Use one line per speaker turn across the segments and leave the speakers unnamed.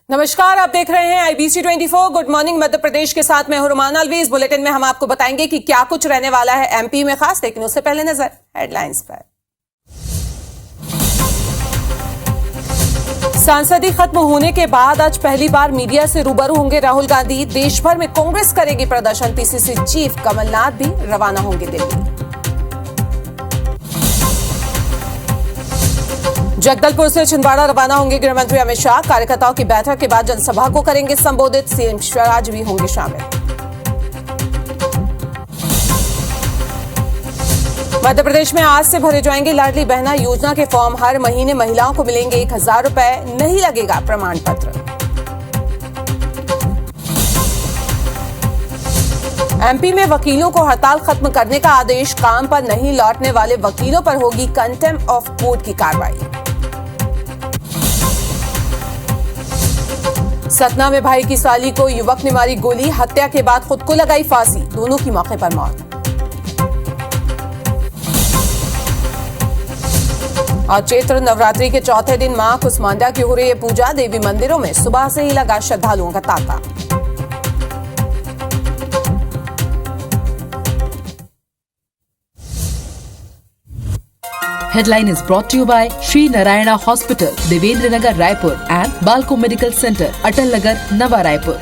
नमस्कार, आप देख रहे हैं IBC 24 good morning Madhya Pradesh के साथ मैं हूं रुमाना अलवी। इस बुलेटिन में हम आपको बताएंगे कि क्या कुछ रहने वाला है MP में खास, लेकिन उससे पहले नजर हेडलाइंस पर। सांसदी खत्म होने के बाद आज पहली बार मीडिया से रूबरू होंगे राहुल गांधी। देश भर में कांग्रेस करेगी प्रदर्शन। PCC चीफ कमलनाथ भी रवाना होंगे दिल्ली। जगदलपुर से छिंदवाड़ा रवाना होंगे गृह मंत्री अमित शाह। कार्यकर्ताओं की बैठक के बाद जनसभा को करेंगे संबोधित। CM स्वराज भी होंगे शामिल। मध्य प्रदेश में आज से भरे जाएंगे लाडली बहना योजना के फॉर्म। हर महीने महिलाओं को मिलेंगे 1000 रुपए, नहीं लगेगा प्रमाण पत्र। MP में वकीलों को हड़ताल खत्म करने का आदेश। काम पर नहीं लौटने वाले वकीलों पर होगी कंटेम्प्ट ऑफ कोर्ट की कार्रवाई। सतना में भाई की साली को युवक ने मारी गोली। हत्या के बाद खुद को लगाई फांसी। दोनों की मौके पर मौत। और चैत्र नवरात्रि के चौथे दिन मां कुसमांडा की हो रही है पूजा। देवी मंदिरों में सुबह से ही लगा श्रद्धालुओं का तांता।
Headline is brought to you by Sri Narayana Hospital, Devendra Nagar, Raipur and Balco Medical Center, Atal Nagar, Nava Raipur।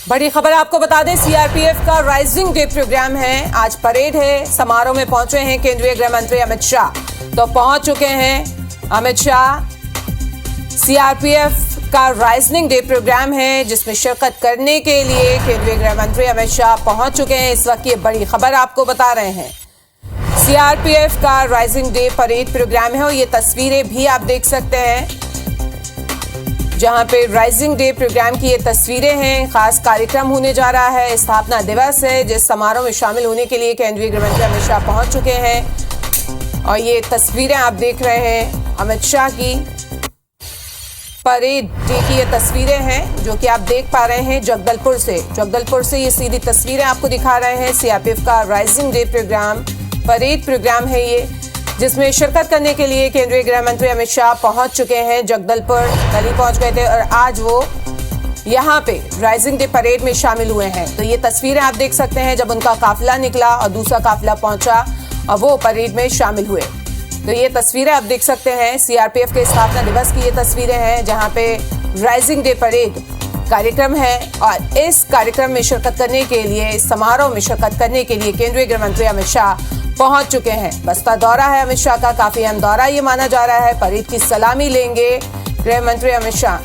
बड़ी खबर आपको बता दें, CRPF का राइजिंग डे प्रोग्राम है। आज परेड है। समारोह में पहुंचे हैं केंद्रीय गृह मंत्री अमित शाह। तो पहुंच चुके हैं अमित शाह। CRPF का राइजिंग डे प्रोग्राम है जिसमें शिरकत करने के लिए केंद्रीय गृह मंत्री अमित शाह पहुंच चुके हैं। इस वक्त ये बड़ी खबर आपको बता रहे हैं। CRPF का राइजिंग डे परेड प्रोग्राम है और ये तस्वीरें भी आप देख सकते हैं जहां पे राइजिंग डे प्रोग्राम की ये तस्वीरें हैं। खास कार्यक्रम होने जा रहा है। स्थापना दिवस है जिस समारोह में शामिल होने के लिए केंद्रीय गृह मंत्री अमित शाह पहुंच चुके हैं और ये तस्वीरें आप देख रहे हैं अमित शाह की। परेड डे की ये तस्वीरें हैं जो कि आप देख पा रहे हैं जगदलपुर से ये सीधी तस्वीरें आपको दिखा रहे हैं। CRPF का rising day programme parade programme है ये, जिसमें शिरकत करने के लिए केंद्रीय गृह मंत्री अमित शाह पहुंच चुके हैं। जगदलपुर कल ही पहुंच गए थे और आज वो यहाँ पे राइजिंग डे परेड में शामिल हुए हैं। तो ये तस्वीरें आप देख सकते हैं जब उनका काफिला निकला और दूसरा काफिला पहुंचा और वो परेड में शामिल हुए। तो ये तस्वीरें आप देख सकते हैं CRPF के स्थापना दिवस की ये तस्वीरें हैं जहाँ पे राइजिंग डे परेड कार्यक्रम है और इस कार्यक्रम में शिरकत करने के लिए, इस समारोह में शिरकत करने के लिए केंद्रीय गृह मंत्री अमित शाह पहुंच चुके हैं। बस्तर दौरा है अमित शाह का, काफी अहम दौरा ये माना जा रहा है। परेड की सलामी लेंगे गृह मंत्री अमित शाह।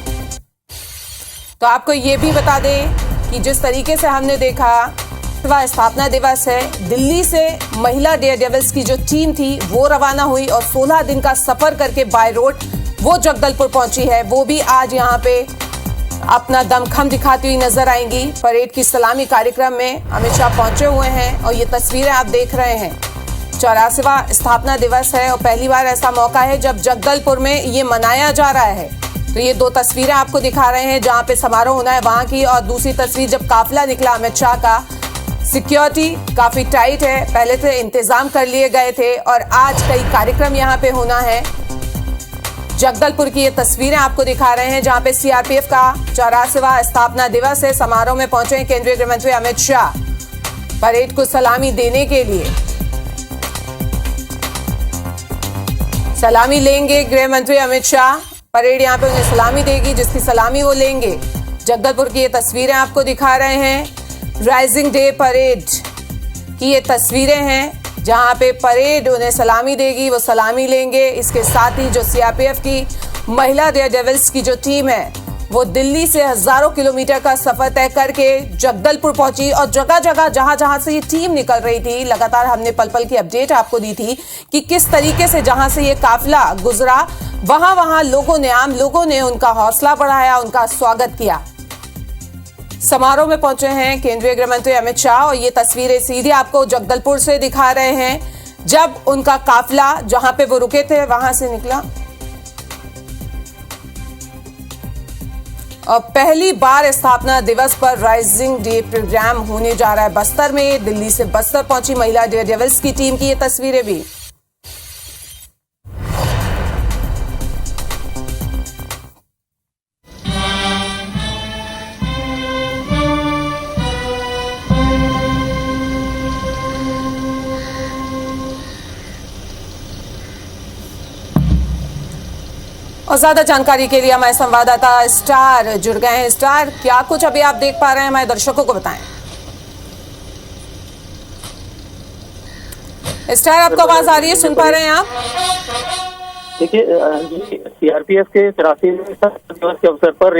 तो आपको ये भी बता दें कि जिस तरीके से हमने देखा स्थापना दिवस है, दिल्ली से महिला डेयर डेविल्स की जो टीम थी वो रवाना हुई और 16 दिन का सफर करके बाय रोड वो जगदलपुर पहुंची है। वो भी आज यहाँ पे अपना दमखम दिखाती हुई नजर आएंगी। परेड की सलामी कार्यक्रम में अमित शाह पहुंचे हुए हैं और ये तस्वीरें आप देख रहे हैं। 84वां स्थापना दिवस है और पहली बार ऐसा मौका है जब जगदलपुर में ये मनाया जा रहा है। तो ये दो तस्वीरें आपको दिखा रहे हैं जहाँ पे समारोह होना है वहां की, और दूसरी तस्वीर जब काफिला निकला अमित शाह का। सिक्योरिटी काफी टाइट है, पहले से इंतजाम कर लिए गए थे और आज कई कार्यक्रम यहाँ पे होना है। जगदलपुर की ये तस्वीरें आपको दिखा रहे हैं जहां पे CRPF का 84वां स्थापना दिवस है। समारोह में पहुंचे हैं केंद्रीय गृह मंत्री अमित शाह परेड को सलामी देने के लिए। सलामी लेंगे गृह मंत्री अमित शाह। परेड यहाँ पे उन्हें सलामी देगी जिसकी सलामी वो लेंगे। जगदलपुर की ये तस्वीरें आपको दिखा रहे हैं। राइजिंग डे परेड की ये तस्वीरें हैं जहां पे परेड उन्हें सलामी देगी, वो सलामी लेंगे। इसके साथ ही जो CRPF की महिला डेयर डेविल्स की जो टीम है वो दिल्ली से हजारों किलोमीटर का सफर तय करके जगदलपुर पहुंची और जगह जगह जहां से ये टीम निकल रही थी, लगातार हमने पल पल की अपडेट आपको दी थी कि किस तरीके से जहां से ये काफिला गुजरा वहां आम लोगों ने उनका हौसला बढ़ाया, उनका स्वागत किया। समारोह में पहुंचे हैं केंद्रीय गृह मंत्री अमित शाह और ये तस्वीरें सीधी आपको जगदलपुर से दिखा रहे हैं जब उनका काफिला जहां पे वो रुके थे वहां से निकला। और पहली बार स्थापना दिवस पर राइजिंग डे प्रोग्राम होने जा रहा है बस्तर में। दिल्ली से बस्तर पहुंची महिला डेयर डेविल्स की टीम की ये तस्वीरें भी। और ज्यादा जानकारी के लिए हमारे संवाददाता स्टार जुड़ गए हैं। स्टार, क्या कुछ अभी आप देख पा रहे हैं, हमारे दर्शकों को बताएं। स्टार, आपको आवाज आ रही है, सुन पा रहे हैं आप?
देखिए, सीआरपीएफ के 83वें दिवस के अवसर पर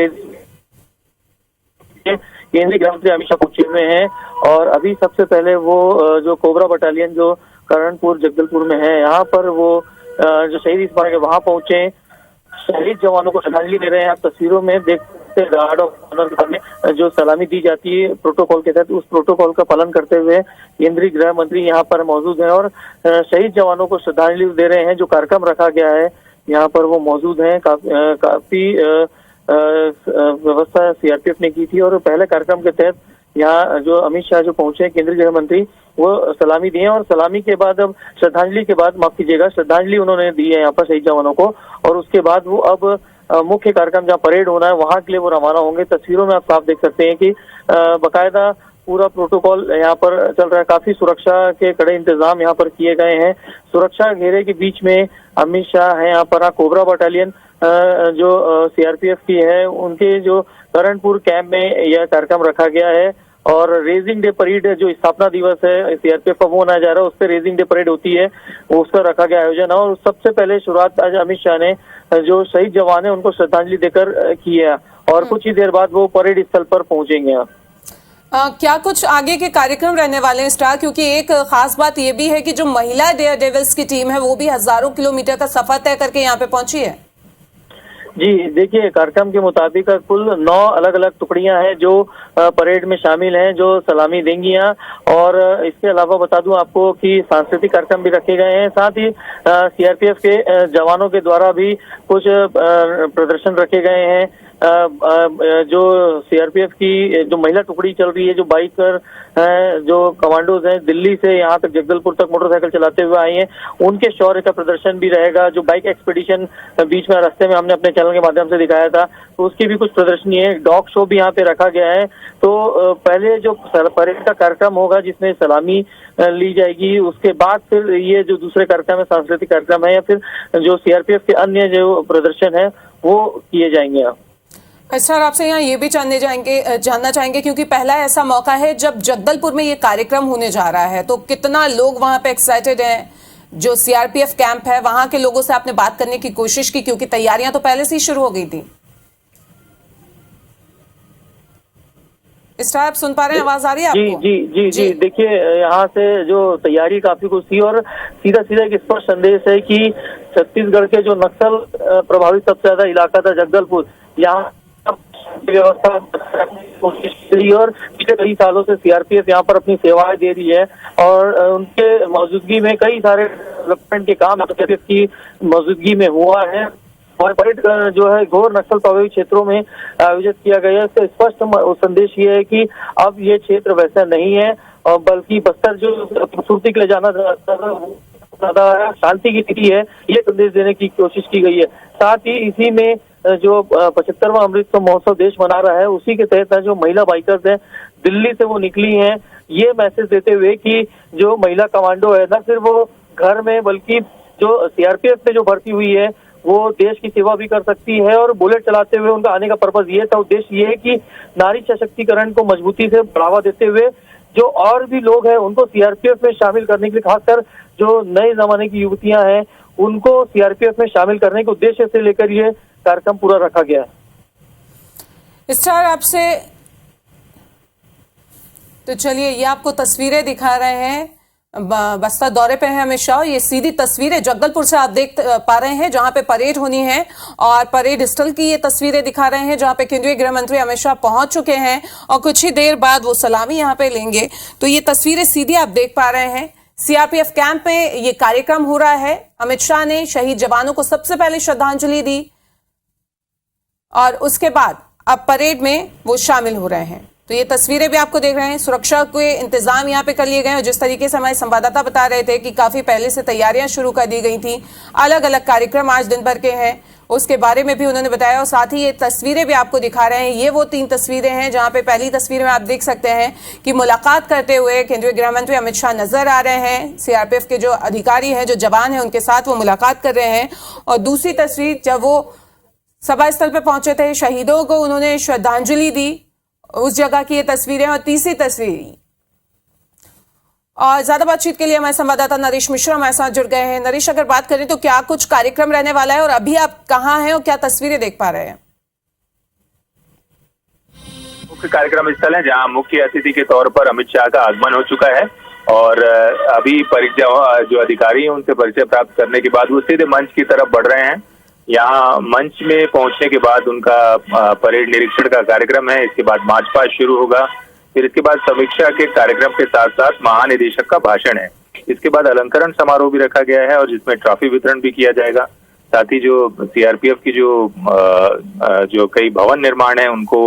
केंद्रीय गृह मंत्री अमित शाह पहुंचे हुए हैं और अभी सबसे पहले वो जो कोबरा बटालियन जो करणपुर जगदलपुर में है, यहाँ पर वो जो शहीद स्मारक है वहां पहुंचे, शहीद जवानों को श्रद्धांजलि दे रहे हैं। आप तस्वीरों में देख सकते हैं गार्ड ऑफ ऑनर में जो सलामी दी जाती है प्रोटोकॉल के तहत, उस प्रोटोकॉल का पालन करते हुए केंद्रीय गृह मंत्री यहाँ पर मौजूद हैं और शहीद जवानों को श्रद्धांजलि दे रहे हैं। जो कार्यक्रम रखा गया है यहाँ पर वो मौजूद हैं। काफी व्यवस्था सीआरपीएफ ने की थी और पहले कार्यक्रम के तहत यहाँ जो अमित शाह जो पहुंचे केंद्रीय गृह मंत्री, वो सलामी दिए और सलामी के बाद अब श्रद्धांजलि के बाद, माफ कीजिएगा, श्रद्धांजलि उन्होंने दी है यहाँ पर शहीद जवानों को और उसके बाद वो अब मुख्य कार्यक्रम जहाँ परेड होना है वहां के लिए वो रवाना होंगे। तस्वीरों में आप साफ देख सकते हैं कि बाकायदा पूरा प्रोटोकॉल यहाँ पर चल रहा है। काफी सुरक्षा के कड़े इंतजाम यहाँ पर किए गए हैं। सुरक्षा घेरे के बीच में अमित शाह है यहाँ पर। कोबरा बटालियन जो सीआरपीएफ की है, उनके जो करणपुर कैंप में यह कार्यक्रम रखा गया है और रेजिंग डे परेड जो स्थापना दिवस है सीआरपीएफ का वो मनाया जा रहा है, उस पर रेजिंग डे परेड होती है, उसका रखा गया आयोजन है और सबसे पहले शुरुआत आज अमित शाह ने जो शहीद जवान है उनको श्रद्धांजलि देकर की है और कुछ ही देर बाद वो परेड स्थल पर पहुंचेंगे।
क्या कुछ आगे के कार्यक्रम रहने वाले हैं स्टार? क्योंकि एक खास बात ये भी है कि जो महिला डेयर डेविल्स की टीम है वो भी हजारों किलोमीटर का सफर तय करके यहाँ पे पहुंची है।
जी देखिए, कार्यक्रम के मुताबिक कुल 9 अलग अलग टुकड़ियां हैं जो परेड में शामिल हैं, जो सलामी देंगी और इसके अलावा बता दूं आपको कि सांस्कृतिक कार्यक्रम भी रखे गए हैं। साथ ही सीआरपीएफ के जवानों के द्वारा भी कुछ प्रदर्शन रखे गए हैं। जो सीआरपीएफ की जो महिला टुकड़ी चल रही है, जो बाइकर हैं, जो कमांडोज हैं, दिल्ली से यहाँ तक जगदलपुर तक मोटरसाइकिल चलाते हुए आई हैं, उनके शौर्य का प्रदर्शन भी रहेगा। जो बाइक एक्सपीडिशन बीच में रास्ते में हमने अपने चैनल के माध्यम से दिखाया था, तो उसकी भी कुछ प्रदर्शनी है। डॉग शो भी यहाँ पे रखा गया है। तो पहले जो परेड का कार्यक्रम होगा जिसमें सलामी ली जाएगी, उसके बाद फिर ये जो दूसरे कार्यक्रम है, सांस्कृतिक कार्यक्रम है या फिर जो सीआरपीएफ के अन्य जो प्रदर्शन है वो किए जाएंगे।
सर, आपसे यहाँ ये भी जानना चाहेंगे क्योंकि पहला ऐसा मौका है जब जगदलपुर में ये कार्यक्रम होने जा रहा है, तो कितना लोग वहां पे एक्साइटेड हैं? जो सीआरपीएफ कैंप है वहां के लोगों से आपने बात करने की कोशिश की क्योंकि तैयारियां तो पहले से ही शुरू हो गई थी। स्टार, आप सुन पा रहे हैं? आवाज आ रही है आपको?
जी। देखिए, यहाँ से जो तैयारी काफी कुछ थी और सीधा एक स्पष्ट संदेश है कि छत्तीसगढ़ के जो नक्सल प्रभावित सबसे ज्यादा इलाका था जगदलपुर, यहाँ व्यवस्था कोशिश की और पिछले कई सालों से सीआरपीएफ यहाँ पर अपनी सेवाएं दे रही है और उनके मौजूदगी में कई सारे डेवलपमेंट के काम सीआरपीएफ की मौजूदगी में हुआ है और परेड जो है घोर नक्सल प्रभावित क्षेत्रों में आयोजित किया गया है। इसका स्पष्ट संदेश ये है कि अब ये क्षेत्र वैसा नहीं है और बल्कि बस्तर जो खूबसूरती के लिए जाना ज्यादा शांति की स्थिति है, ये संदेश देने की कोशिश की गई है। साथ ही इसी में जो 75वां अमृत महोत्सव देश मना रहा है, उसी के तहत जो महिला बाइकर्स हैं दिल्ली से वो निकली हैं, ये मैसेज देते हुए कि जो महिला कमांडो है न सिर्फ वो घर में बल्कि जो सीआरपीएफ में जो भर्ती हुई है वो देश की सेवा भी कर सकती है और बुलेट चलाते हुए उनका आने का पर्पज ये था, उद्देश्य ये है कि नारी सशक्तिकरण को मजबूती से बढ़ावा देते हुए जो और भी लोग हैं उनको सीआरपीएफ में शामिल करने के लिए, खासकर जो नए जमाने की युवतियां हैं उनको सीआरपीएफ में शामिल करने के उद्देश्य से लेकर ये कार्यक्रम पूरा रखा गया है।
स्टार, आपसे तो चलिए ये आपको तस्वीरें दिखा रहे हैं, बस्तर दौरे पे है अमित शाह। ये सीधी तस्वीरें जगदलपुर से आप देख पा रहे हैं जहां पे परेड होनी है और परेड स्थल की ये तस्वीरें दिखा रहे हैं जहां पे केंद्रीय गृह मंत्री अमित शाह पहुंच चुके हैं और कुछ ही देर बाद वो सलामी यहां पे लेंगे। तो ये तस्वीरें सीधी आप देख पा रहे हैं। सीआरपीएफ कैंप में ये कार्यक्रम हो रहा है। अमित शाह ने शहीद जवानों को सबसे पहले श्रद्धांजलि दी और उसके बाद अब परेड में वो शामिल हो रहे हैं। तो ये तस्वीरें भी आपको देख रहे हैं। सुरक्षा के इंतजाम यहाँ पे कर लिए गए और जिस तरीके से हमारे संवाददाता बता रहे थे कि काफी पहले से तैयारियां शुरू कर दी गई थी, अलग अलग कार्यक्रम आज दिन भर के हैं, उसके बारे में भी उन्होंने बताया। और साथ ही ये तस्वीरें भी आपको दिखा रहे हैं। ये वो 3 तस्वीरें हैं जहां पे पहली तस्वीर में आप देख सकते हैं कि मुलाकात करते हुए केंद्रीय गृह मंत्री अमित शाह नजर आ रहे हैं। सीआरपीएफ के जो अधिकारी हैं, जो जवान हैं, उनके साथ वो मुलाकात कर रहे हैं। और दूसरी तस्वीर जब वो सभा स्थल पे पहुंचे थे, शहीदों को उन्होंने श्रद्धांजलि दी। उस जगह की ये तस्वीरें और तीसरी तस्वीर। और ज्यादा बातचीत के लिए हमारे संवाददाता नरेश मिश्रा हमारे साथ जुड़ गए हैं। नरेश, अगर बात करें तो क्या कुछ कार्यक्रम रहने वाला है और अभी आप कहाँ हैं और क्या तस्वीरें देख पा रहे हैं?
मुख्य कार्यक्रम स्थल है जहां मुख्य अतिथि के तौर पर अमित शाह का आगमन हो चुका है और अभी परिचय जो अधिकारी हैं उनसे परिचय प्राप्त करने के बाद वो सीधे मंच की तरफ बढ़ रहे हैं। यहाँ मंच में पहुंचने के बाद उनका परेड निरीक्षण का कार्यक्रम है। इसके बाद मार्च पास्ट शुरू होगा। फिर इसके बाद समीक्षा के कार्यक्रम के साथ साथ महानिदेशक का भाषण है। इसके बाद अलंकरण समारोह भी रखा गया है और जिसमें ट्रॉफी वितरण भी किया जाएगा। साथ ही जो सीआरपीएफ की जो कई भवन निर्माण है उनको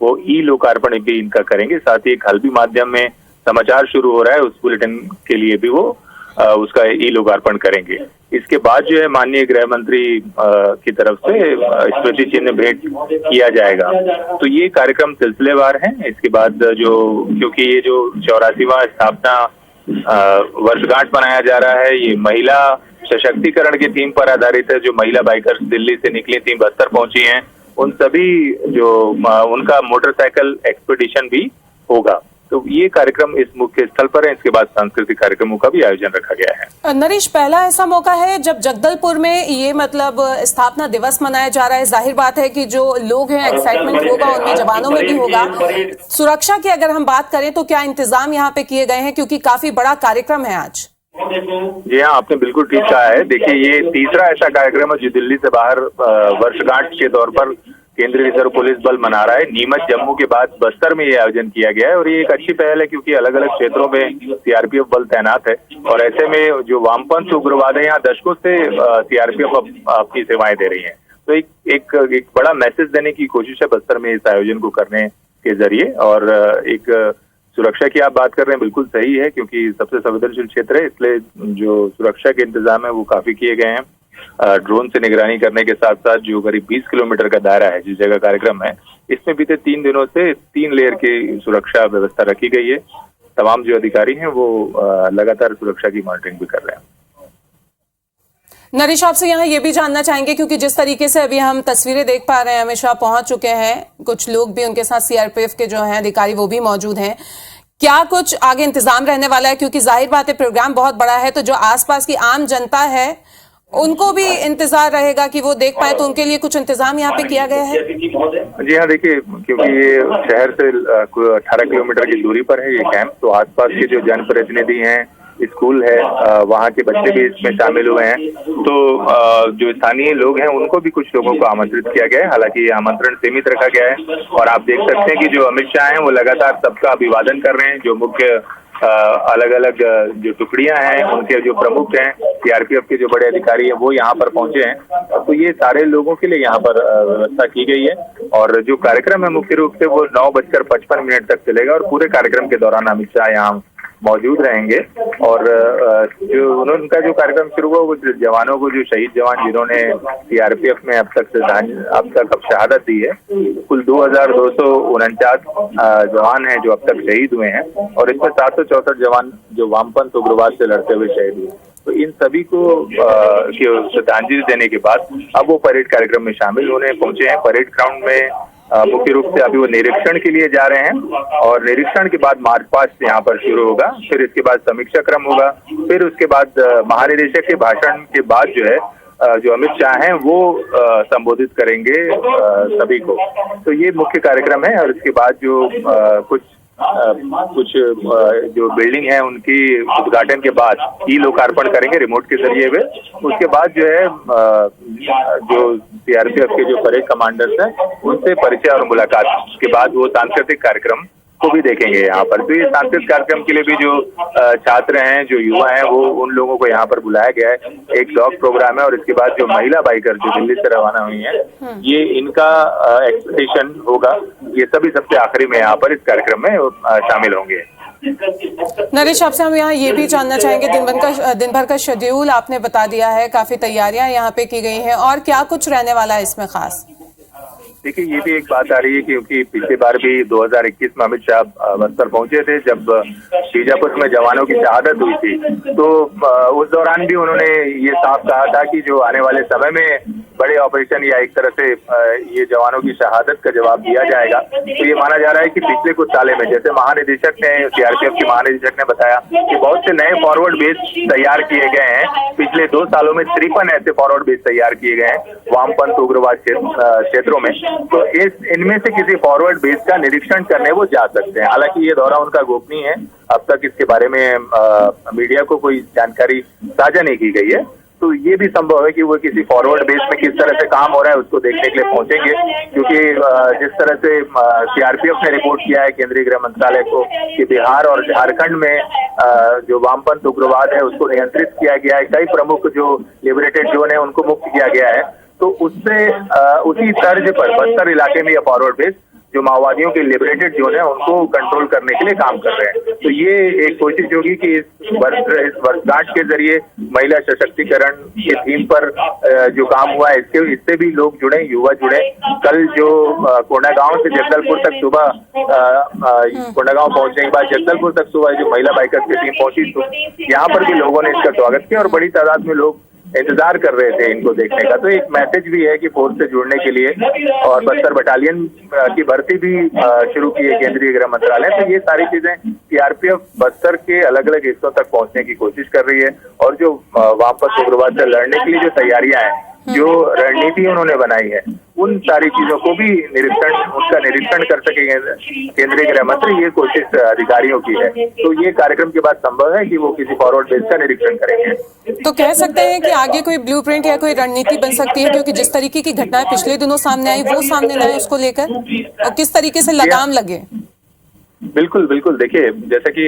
वो ई लोकार्पण भी इनका करेंगे। साथ ही एक हल्बी माध्यम में समाचार शुरू हो रहा है, उस बुलेटिन के लिए भी वो उसका ई लोकार्पण करेंगे। इसके बाद जो है माननीय गृह मंत्री की तरफ से स्मृति चिन्ह भेंट किया जाएगा। तो ये कार्यक्रम सिलसिलेवार है। इसके बाद जो क्योंकि ये जो 84वां स्थापना वर्षगांठ मनाया जा रहा है, ये महिला सशक्तिकरण की थीम पर आधारित है। जो महिला बाइकर्स दिल्ली से निकली थी, बस्तर पहुंची हैं, उन सभी जो उनका मोटरसाइकिल एक्सपीडिशन भी होगा। तो ये कार्यक्रम इस मुख्य स्थल पर है। इसके बाद सांस्कृतिक कार्यक्रमों का भी आयोजन रखा गया है।
नरेश, पहला ऐसा मौका है जब जगदलपुर में ये मतलब स्थापना दिवस मनाया जा रहा है। जाहिर बात है कि जो लोग हैं, एक्साइटमेंट होगा उनमें, जवानों में भी होगा। सुरक्षा की अगर हम बात करें तो क्या इंतजाम यहाँ पे किए गए हैं, क्योंकि काफी बड़ा कार्यक्रम है आज?
जी हाँ, आपने बिल्कुल ठीक कहा है। देखिए, ये तीसरा ऐसा कार्यक्रम है जो दिल्ली से बाहर वर्षगांठ के तौर पर केंद्रीय रिजर्व पुलिस बल मना रहा है। नीमच, जम्मू के बाद बस्तर में ये आयोजन किया गया है और ये एक अच्छी पहल है क्योंकि अलग अलग क्षेत्रों में सीआरपीएफ बल तैनात है और ऐसे में जो वामपंथ उग्रवाद है यहाँ दशकों से सीआरपीएफ अपनी सेवाएं दे रही है। तो एक बड़ा मैसेज देने की कोशिश है बस्तर में इस आयोजन को करने के जरिए। और एक सुरक्षा की आप बात कर रहे हैं, बिल्कुल सही है क्योंकि सबसे संवेदनशील क्षेत्र है, इसलिए जो सुरक्षा के इंतजाम है वो काफी किए गए हैं। ड्रोन से निगरानी करने के साथ साथ जो करीब 20 किलोमीटर का दायरा है जिस जगह कार्यक्रम है, इसमें बीते 3 दिनों से 3 लेयर की सुरक्षा व्यवस्था रखी गई है। तमाम जो अधिकारी हैं वो लगातार सुरक्षा की मॉनिटरिंग भी कर रहे हैं।
नरेश, आपसे यहाँ ये भी जानना चाहेंगे क्योंकि जिस तरीके से अभी हम तस्वीरें देख पा रहे हैं, अमित शाह पहुंच चुके हैं, कुछ लोग भी उनके साथ सीआरपीएफ के जो हैं अधिकारी वो भी मौजूद हैं। क्या कुछ आगे इंतजाम रहने वाला है, क्योंकि जाहिर बात है प्रोग्राम बहुत बड़ा है, तो जो आसपास की आम जनता है उनको भी इंतजार रहेगा कि वो देख पाए, तो उनके लिए कुछ इंतजाम यहाँ पे किया गया है?
जी हाँ, देखिए, क्योंकि ये शहर से 18 किलोमीटर की दूरी पर है ये कैंप, तो आसपास के जो जनप्रतिनिधि हैं, स्कूल है, वहाँ के बच्चे भी इसमें शामिल हुए हैं। तो जो स्थानीय लोग हैं उनको भी कुछ लोगों को आमंत्रित किया गया है। हालांकि ये आमंत्रण सीमित रखा गया है और आप देख सकते हैं कि जो अमित शाह हैं वो लगातार सबका अभिवादन कर रहे हैं। जो मुख्य अलग अलग जो टुकड़ियां हैं, उनके जो प्रमुख हैं, सीआरपीएफ के जो बड़े अधिकारी हैं, वो यहाँ पर पहुंचे हैं। तो ये सारे लोगों के लिए यहाँ पर व्यवस्था की गई है और जो कार्यक्रम है मुख्य रूप से वो 9:55 तक चलेगा और पूरे कार्यक्रम के दौरान अमित शाह यहाँ मौजूद रहेंगे। और जो उनका जो कार्यक्रम शुरू हुआ वो जवानों को, जो शहीद जवान जिन्होंने सीआरपीएफ में अब तक शहादत दी है, कुल 2249 जवान हैं जो अब तक शहीद हुए हैं और इसमें 764 जवान जो वामपंथ उग्रवाद से लड़ते हुए शहीद हुए। तो इन सभी को श्रद्धांजलि देने के बाद अब वो परेड कार्यक्रम में शामिल होने पहुंचे हैं। परेड ग्राउंड में मुख्य रूप से अभी वो निरीक्षण के लिए जा रहे हैं और निरीक्षण के बाद मार्च पास्ट यहाँ पर शुरू होगा। फिर इसके बाद समीक्षा क्रम होगा। फिर उसके बाद महानिदेशक के भाषण के बाद जो है जो अमित शाह हैं वो संबोधित करेंगे सभी को। तो ये मुख्य कार्यक्रम है और इसके बाद जो कुछ जो बिल्डिंग है उनकी उद्घाटन के बाद ई लोकार्पण करेंगे रिमोट के जरिए वे। उसके बाद जो है जो सीआरपीएफ के जो परेड कमांडर्स हैं उनसे परिचय और मुलाकात के बाद वो सांस्कृतिक कार्यक्रम को भी देखेंगे यहाँ पर। तो ये सांस्कृतिक कार्यक्रम के लिए भी जो छात्र हैं, जो युवा हैं, वो उन लोगों को यहाँ पर बुलाया गया है। एक डॉग प्रोग्राम है और इसके बाद जो महिला बाइकर जो दिल्ली से रवाना हुई हैं, ये इनका एक्सपेडिशन होगा। ये सभी सबसे आखिरी में यहाँ पर इस कार्यक्रम में शामिल होंगे।
नरेश, आपसे हम यहाँ ये भी जानना चाहेंगे, दिन भर का शेड्यूल आपने बता दिया है, काफी तैयारियां यहाँ पे की गई हैं, और क्या कुछ रहने वाला है इसमें खास?
देखिए, ये भी एक बात आ रही है क्योंकि पिछली बार भी 2021 में अमित शाह बस्तर पहुंचे थे जब बीजापुर में जवानों की शहादत हुई थी। तो उस दौरान भी उन्होंने ये साफ कहा था कि जो आने वाले समय में बड़े ऑपरेशन या एक तरह से ये जवानों की शहादत का जवाब दिया जाएगा। तो ये माना जा रहा है कि पिछले कुछ सालों में, जैसे महानिदेशक ने, सीआरपीएफ के महानिदेशक ने बताया कि बहुत से नए फॉरवर्ड बेस तैयार किए गए हैं। पिछले 2 सालों में 53 ऐसे फॉरवर्ड बेस तैयार किए गए हैं वामपंथ उग्रवाद क्षेत्रों में। तो इनमें से किसी फॉरवर्ड बेस का निरीक्षण करने वो जा सकते हैं। हालांकि ये दौरा उनका गोपनीय है, अब तक इसके बारे में मीडिया को कोई जानकारी साझा नहीं की गई है। तो ये भी संभव है कि वो किसी फॉरवर्ड बेस में किस तरह से काम हो रहा है उसको देखने के लिए पहुंचेंगे, क्योंकि जिस तरह से सीआरपीएफ ने रिपोर्ट किया है केंद्रीय गृह मंत्रालय को कि बिहार और झारखंड में जो वामपंथ उग्रवाद है उसको नियंत्रित किया गया है, कई प्रमुख जो लिबरेटेड जोन है उनको मुक्त किया गया है। तो उससे उसी तर्ज पर बस्तर इलाके में यह फॉरवर्ड बेस जो माओवादियों के लिबरेटेड जोन है उनको कंट्रोल करने के लिए काम कर रहे हैं। तो ये एक कोशिश होगी कि इस वर्षगांठ के जरिए महिला सशक्तिकरण के थीम पर जो काम हुआ है इससे भी लोग जुड़े, युवा जुड़े। कल जो कोंडागांव से जगदलपुर तक सुबह कोंडागांव पहुंचने के बाद जगदलपुर तक सुबह जो महिला बाइकर्स की टीम पहुंची, तो यहाँ पर भी लोगों ने इसका स्वागत किया और बड़ी तादाद में लोग इंतजार कर रहे थे इनको देखने का। तो एक मैसेज भी है कि फोर्स से जुड़ने के लिए, और बस्तर बटालियन की भर्ती भी शुरू की है केंद्रीय गृह मंत्रालय। तो ये सारी चीजें सीआरपीएफ बस्तर के अलग अलग हिस्सों तक पहुंचने की कोशिश कर रही है, और जो वापस उग्रवाद से लड़ने के लिए जो तैयारियां हैं, जो रणनीति उन्होंने बनाई है, उन सारी चीजों को भी उनका निरीक्षण कर सकेंगे केंद्रीय गृह मंत्री। ये कोशिश अधिकारियों की है। तो ये कार्यक्रम के बाद संभव है कि वो किसी फॉरवर्ड बेस का निरीक्षण करेंगे।
तो कह सकते हैं कि आगे कोई ब्लूप्रिंट या कोई रणनीति बन सकती है, क्योंकि जिस तरीके की घटनाएं पिछले दिनों सामने आई वो सामने न आए उसको लेकर, और किस तरीके से लगाम लगे।
बिल्कुल बिल्कुल, देखिए जैसे कि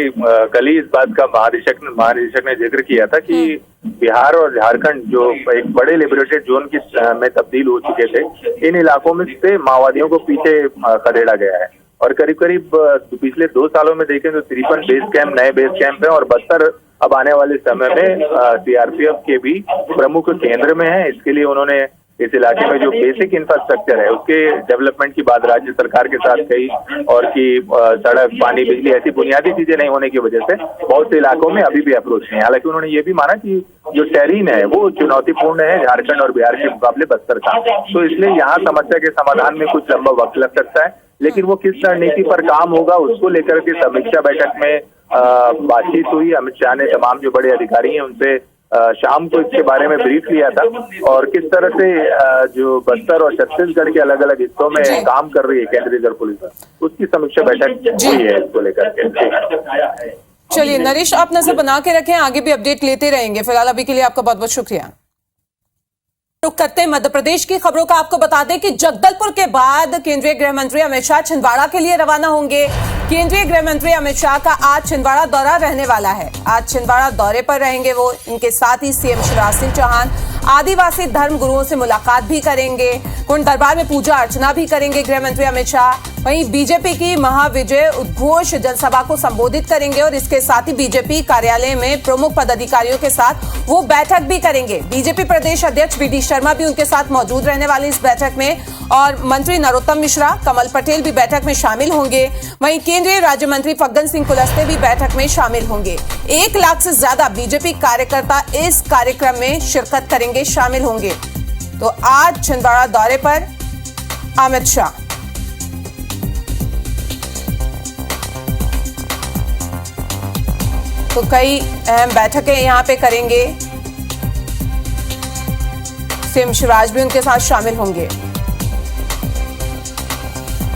कल ही इस बात का महानिदेशक ने जिक्र किया था कि बिहार और झारखंड जो एक बड़े लिबरेटेड जोन की में तब्दील हो चुके थे, इन इलाकों में से माओवादियों को पीछे खदेड़ा गया है। और करीब करीब पिछले 2 सालों में देखें तो 53 बेस कैंप, नए बेस कैंप है, और बस्तर अब आने वाले समय में सीआरपीएफ के भी प्रमुख केंद्र में है। इसके लिए उन्होंने इस इलाके में जो बेसिक इंफ्रास्ट्रक्चर है उसके डेवलपमेंट की बात राज्य सरकार के साथ कही, और कि सड़क, पानी, बिजली ऐसी बुनियादी चीजें नहीं होने की वजह से बहुत से इलाकों में अभी भी अप्रोच नहीं है। हालांकि उन्होंने ये भी माना कि जो टेरीन है वो चुनौतीपूर्ण है झारखंड और बिहार के मुकाबले बस्तर का, तो इसलिए यहाँ समस्या के समाधान में कुछ लंबा वक्त लग सकता है। लेकिन वो किस रणनीति पर काम होगा उसको लेकर के समीक्षा बैठक में बातचीत हुई। अमित शाह ने तमाम जो बड़े अधिकारी हैं उनसे शाम को इसके बारे में ब्रीफ लिया था, और किस तरह से जो बस्तर और छत्तीसगढ़ के अलग अलग हिस्सों में काम कर रही है केंद्रीय रिजर्व पुलिस, उसकी समीक्षा बैठक हुई है इसको लेकर के।
चलिए नरेश, आप नजर बना के रखें, आगे भी अपडेट लेते रहेंगे। फिलहाल अभी के लिए आपका बहुत बहुत शुक्रिया। रुक करते हैं मध्य प्रदेश की खबरों का। आपको बता दें कि जगदलपुर के बाद केंद्रीय गृह मंत्री अमित शाह छिंदवाड़ा के लिए रवाना होंगे। केंद्रीय गृह मंत्री अमित शाह का आज छिंदवाड़ा दौरा रहने वाला है। आज छिंदवाड़ा दौरे पर रहेंगे वो। इनके साथ ही सीएम शिवराज सिंह चौहान आदिवासी धर्म गुरुओं से मुलाकात भी करेंगे। कुंड दरबार में पूजा अर्चना भी करेंगे गृह मंत्री अमित शाह। वहीं बीजेपी की महाविजय उद्घोष जनसभा को संबोधित करेंगे, और इसके साथ ही बीजेपी कार्यालय में प्रमुख पदाधिकारियों के साथ वो बैठक भी करेंगे। बीजेपी प्रदेश अध्यक्ष वी डी शर्मा भी उनके साथ मौजूद रहने वाले इस बैठक में, और मंत्री नरोत्तम मिश्रा, कमल पटेल भी बैठक में शामिल होंगे। वहीं केंद्रीय राज्य मंत्री फग्गन सिंह कुलस्ते भी बैठक में शामिल होंगे। 1 लाख से ज्यादा बीजेपी कार्यकर्ता इस कार्यक्रम में शिरकत करेंगे, शामिल होंगे। तो आज छिंदवाड़ा दौरे पर अमित शाह। तो कई अहम बैठकें यहां पे करेंगे। सीएम शिवराज भी उनके साथ शामिल होंगे।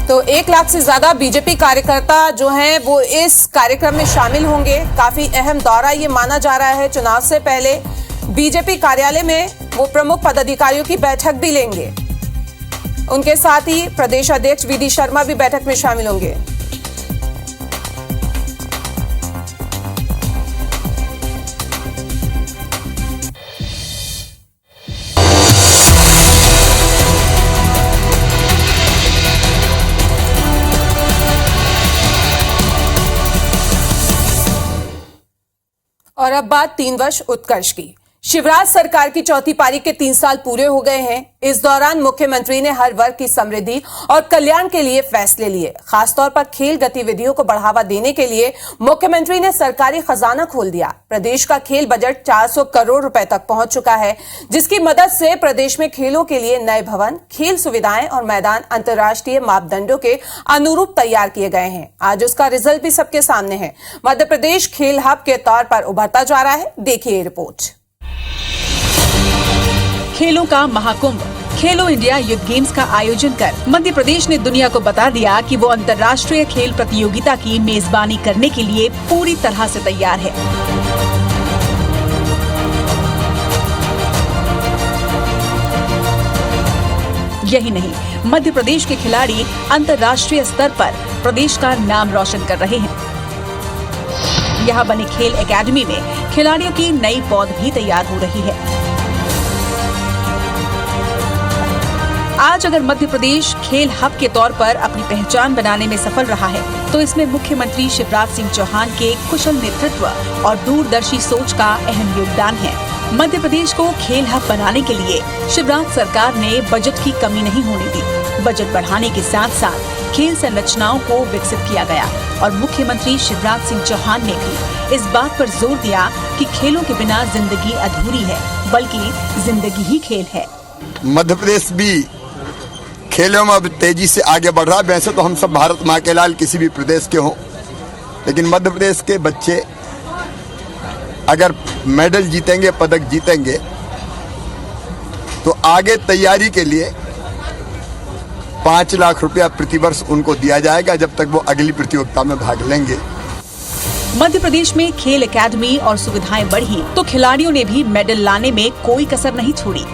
तो 1 लाख से ज्यादा बीजेपी कार्यकर्ता जो हैं वो इस कार्यक्रम में शामिल होंगे। काफी अहम दौरा ये माना जा रहा है। चुनाव से पहले बीजेपी कार्यालय में वो प्रमुख पदाधिकारियों की बैठक भी लेंगे। उनके साथ ही प्रदेश अध्यक्ष वी डी शर्मा भी बैठक में शामिल होंगे। और अब बात 3 वर्ष उत्कर्ष की। शिवराज सरकार की चौथी पारी के 3 साल पूरे हो गए हैं। इस दौरान मुख्यमंत्री ने हर वर्ग की समृद्धि और कल्याण के लिए फैसले लिए। खासतौर पर खेल गतिविधियों को बढ़ावा देने के लिए मुख्यमंत्री ने सरकारी खजाना खोल दिया। प्रदेश का खेल बजट 400 करोड़ रुपए तक पहुंच चुका है, जिसकी मदद से प्रदेश में खेलों के लिए नए भवन, खेल सुविधाएं और मैदान अंतर्राष्ट्रीय मापदंडों के अनुरूप तैयार किए गए हैं। आज उसका रिजल्ट भी सबके सामने है। मध्य प्रदेश खेल हब के तौर पर उभरता जा रहा है। देखिए रिपोर्ट।
खेलों का महाकुंभ खेलो इंडिया यूथ गेम्स का आयोजन कर मध्य प्रदेश ने दुनिया को बता दिया कि वो अंतर्राष्ट्रीय खेल प्रतियोगिता की मेजबानी करने के लिए पूरी तरह से तैयार है। यही नहीं, मध्य प्रदेश के खिलाड़ी अंतर्राष्ट्रीय स्तर पर प्रदेश का नाम रोशन कर रहे हैं। यहाँ बनी खेल एकेडमी में खिलाड़ियों की नई पौध भी तैयार हो रही है। आज अगर मध्य प्रदेश खेल हब के तौर पर अपनी पहचान बनाने में सफल रहा है, तो इसमें मुख्यमंत्री शिवराज सिंह चौहान के कुशल नेतृत्व और दूरदर्शी सोच का अहम योगदान है। मध्य प्रदेश को खेल हब बनाने के लिए शिवराज सरकार ने बजट की कमी नहीं होने दी। बजट बढ़ाने के साथ साथ खेल संरचनाओं को विकसित किया गया और मुख्यमंत्री शिवराज सिंह चौहान ने भी इस बात पर जोर दिया कि खेलों के बिना जिंदगी अधूरी है, बल्कि जिंदगी ही खेल है।
मध्य प्रदेश भी खेलों में अब तेजी से आगे बढ़ रहा है। वैसे तो हम सब भारत माँ के लाल किसी भी प्रदेश के हों, लेकिन मध्य प्रदेश के बच्चे अगर मेडल जीतेंगे, पदक जीतेंगे, तो आगे तैयारी के लिए 5 लाख रुपया प्रतिवर्ष उनको दिया जाएगा, जब तक वो अगली प्रतियोगिता में भाग लेंगे।
मध्य प्रदेश में खेल एकेडमी और सुविधाएं बढ़ी तो खिलाड़ियों ने भी मेडल लाने में कोई कसर नहीं छोड़ी।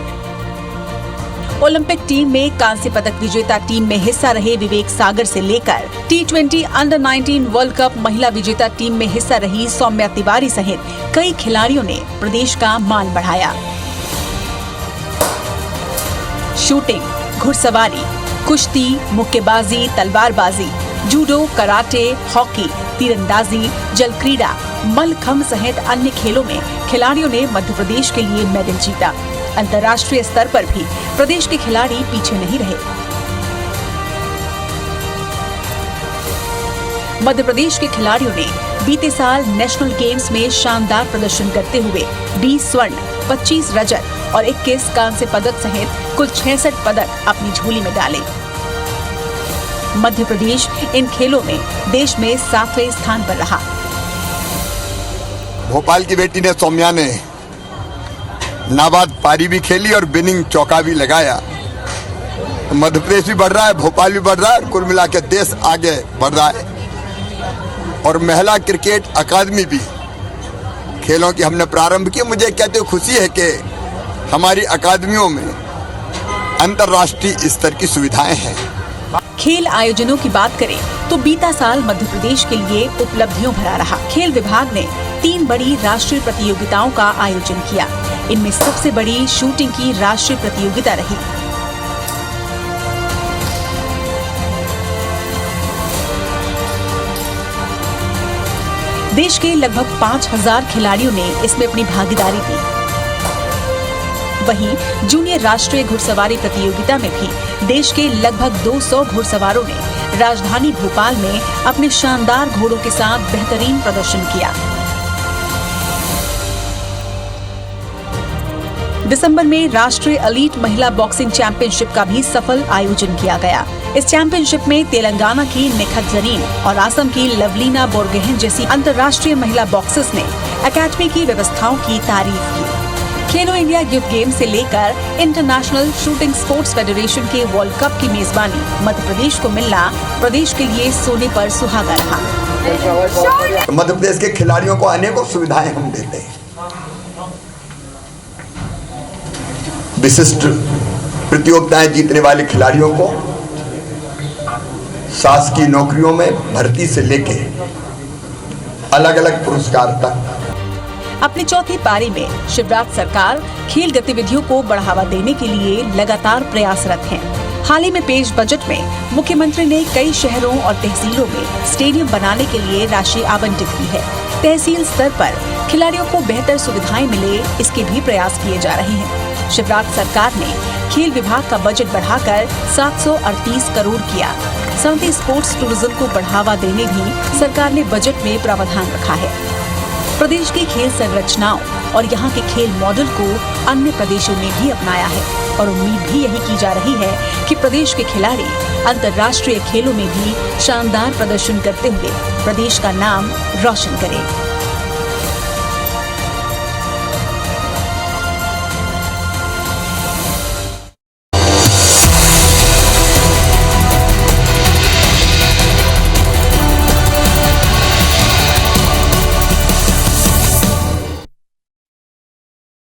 ओलंपिक टीम में कांस्य पदक विजेता टीम में हिस्सा रहे विवेक सागर से लेकर T20 अंडर 19 वर्ल्ड कप महिला विजेता टीम में हिस्सा रही सौम्या तिवारी सहित कई खिलाड़ियों ने प्रदेश का मान बढ़ाया। शूटिंग, घुड़सवारी, कुश्ती, मुक्केबाजी, तलवारबाजी, जूडो, कराटे, हॉकी, तीरंदाजी, जल क्रीड़ा, मल्लखंभ सहित अन्य खेलों में खिलाड़ियों ने मध्य प्रदेश के लिए मेडल जीता। अंतर्राष्ट्रीय स्तर पर भी प्रदेश के खिलाड़ी पीछे नहीं रहे। मध्य प्रदेश के खिलाड़ियों ने बीते साल नेशनल गेम्स में शानदार प्रदर्शन करते हुए 20 स्वर्ण, 25 रजत और 21 कांस्य पदक सहित कुल 66 पदक अपनी झोली में डाले। मध्य प्रदेश इन खेलों में देश में 7वें स्थान पर रहा।
भोपाल की बेटी ने, सौम्या ने, नाबाद पारी भी खेली और विनिंग चौका भी लगाया। मध्य प्रदेश भी बढ़ रहा है, भोपाल भी बढ़ रहा है और कुल मिला के देश आगे बढ़ रहा है। और महिला क्रिकेट अकादमी भी खेलों की हमने प्रारंभ की। मुझे कहते हुए खुशी है कि हमारी अकादमियों में अंतर्राष्ट्रीय स्तर की सुविधाएं हैं।
खेल आयोजनों की बात करें तो बीता साल मध्य प्रदेश के लिए उपलब्धियों भरा रहा। खेल विभाग ने 3 बड़ी राष्ट्रीय प्रतियोगिताओं का आयोजन किया। इनमें सबसे बड़ी शूटिंग की राष्ट्रीय प्रतियोगिता रही। देश के लगभग 5000 खिलाड़ियों ने इसमें अपनी भागीदारी दी। वहीं जूनियर राष्ट्रीय घुड़सवारी प्रतियोगिता में भी देश के लगभग 200 घुड़सवारों ने राजधानी भोपाल में अपने शानदार घोड़ों के साथ बेहतरीन प्रदर्शन किया। दिसंबर में राष्ट्रीय एलीट महिला बॉक्सिंग चैंपियनशिप का भी सफल आयोजन किया गया। इस चैंपियनशिप में तेलंगाना की निखत जरीन और असम की लवलीना बोरगोहेन जैसी अंतर्राष्ट्रीय महिला बॉक्सर्स ने एकेडमी की व्यवस्थाओं की तारीफ की। खेलो इंडिया यूथ गेम से लेकर इंटरनेशनल शूटिंग स्पोर्ट्स फेडरेशन के वर्ल्ड कप की मेजबानी मध्य प्रदेश को मिलना प्रदेश के लिए सोने पर सुहागा रहा।
मध्य प्रदेश के खिलाड़ियों को अनेकों सुविधाएं हम देते हैं। विशिष्ट प्रतियोगिताएं जीतने वाले खिलाड़ियों को शासकीय नौकरियों में भर्ती से लेके अलग अलग पुरस्कार तक।
अपनी चौथी पारी में शिवराज सरकार खेल गतिविधियों को बढ़ावा देने के लिए लगातार प्रयासरत है। हाल ही में पेश बजट में मुख्यमंत्री ने कई शहरों और तहसीलों में स्टेडियम बनाने के लिए राशि आवंटित की है। तहसील स्तर पर खिलाड़ियों को बेहतर सुविधाएं मिले, इसके भी प्रयास किए जा रहे हैं। शिवराज सरकार ने खेल विभाग का बजट बढ़ाकर 738 करोड़ किया। साथ ही स्पोर्ट्स टूरिज्म को बढ़ावा देने भी सरकार ने बजट में प्रावधान रखा है। प्रदेश की खेल संरचनाओं और यहाँ के खेल मॉडल को अन्य प्रदेशों ने भी अपनाया है और उम्मीद भी यही की जा रही है कि प्रदेश के खिलाड़ी अंतर्राष्ट्रीय खेलों में भी शानदार प्रदर्शन करते हुए प्रदेश का नाम रोशन करें।